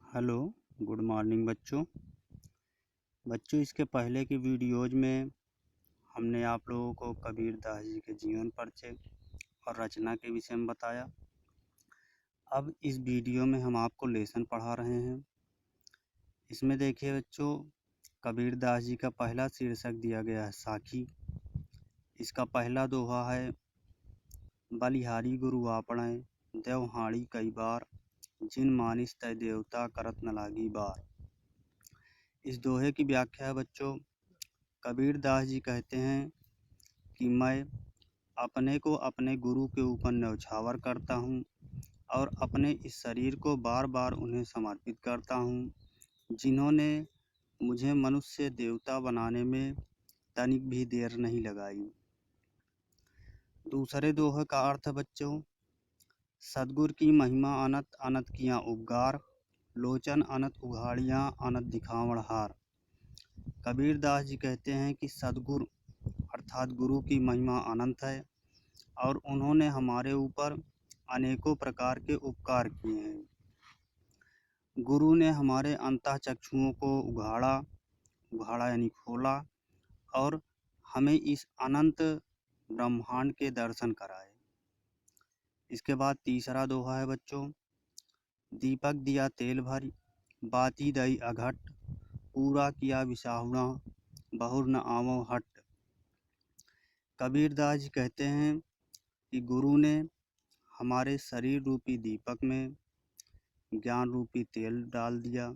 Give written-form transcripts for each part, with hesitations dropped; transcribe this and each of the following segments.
Hello, good morning बच्चों। इसके पहले की वीडियोज़ में हमने आप लोगों को कबीर दास जी के जीवन परिचय और रचना के विषय में बताया। अब इस वीडियो में हम आपको लेसन पढ़ा रहे हैं। इसमें देखिए बच्चों, कबीर दास जी का पहला शीर्षक दिया गया है साखी। इसका पहला दोहा है, बलिहारी गुरु आपणे देव हाड़ी कई बार, जिन मानिस तय देवता करत न लागी बार। इस दोहे की व्याख्या है बच्चों, कबीर दास जी कहते हैं कि मैं अपने को अपने गुरु के ऊपर न्यौछावर करता हूँ और अपने इस शरीर को बार बार उन्हें समर्पित करता हूँ, जिन्होंने मुझे मनुष्य से देवता बनाने में तनिक भी देर नहीं लगाई। दूसरे दोहे का अर्थ है बच्चों, सदगुरु की महिमा अनंत अनंत किया उपगार, लोचन अनंत उघाड़ियाँ अनंत दिखावण हार। कबीर दास जी कहते हैं कि सदगुरु अर्थात गुरु की महिमा अनंत है और उन्होंने हमारे ऊपर अनेकों प्रकार के उपकार किए हैं। गुरु ने हमारे अंतःचक्षुओं को उघाड़ा यानी खोला और हमें इस अनंत ब्रह्मांड के दर्शन कराए। इसके बाद तीसरा दोहा है बच्चों, दीपक दिया तेल भरी, बाती दई अघट, पूरा किया विसाहुणा, बहुर न आवो हट। कबीर दास जी कहते हैं कि गुरु ने हमारे शरीर रूपी दीपक में ज्ञान रूपी तेल डाल दिया,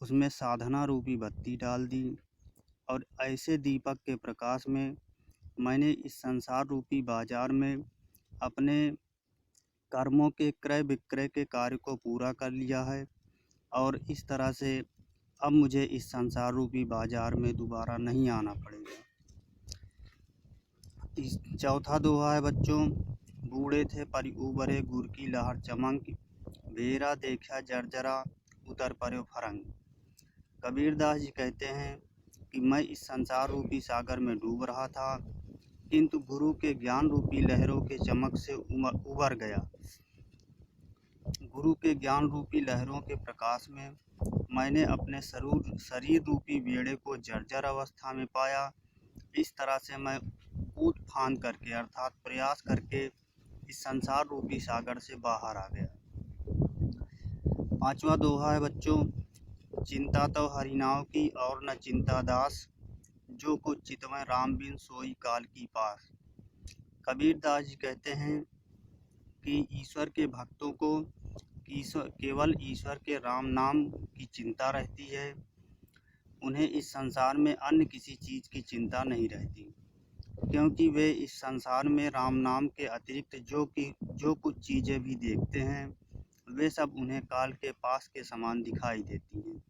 उसमें साधना रूपी बत्ती डाल दी और ऐसे दीपक के प्रकाश में मैंने इस संसार रूपी बाजार में अपने कर्मों के क्रय विक्रय के कार्य को पूरा कर लिया है और इस तरह से अब मुझे इस संसार रूपी बाजार में दोबारा नहीं आना पड़ेगा। चौथा दोहा है बच्चों, बूढ़े थे परि उबरे गुर की लहर चमक, बेरा देखा जर्जरा उतर पर्यो फरंग। कबीर दास जी कहते हैं कि मैं इस संसार रूपी सागर में डूब रहा था, किंतु गुरु के ज्ञान रूपी लहरों के चमक से उबर गया। गुरु के ज्ञान रूपी लहरों के प्रकाश में मैंने अपने शरीर रूपी बेड़े को जर्जर अवस्था में पाया। इस तरह से मैं कूद फांद करके अर्थात प्रयास करके इस संसार रूपी सागर से बाहर आ गया। पांचवा दोहा है बच्चों, चिंता तो हरिनाव की और न चिंता दास, जो कुछ चितवै राम बिन सोई काल की पास। कबीर दास जी कहते हैं कि ईश्वर के भक्तों को केवल ईश्वर के राम नाम की चिंता रहती है, उन्हें इस संसार में अन्य किसी चीज़ की चिंता नहीं रहती, क्योंकि वे इस संसार में राम नाम के अतिरिक्त जो कुछ चीज़ें भी देखते हैं वे सब उन्हें काल के पास के समान दिखाई देती हैं।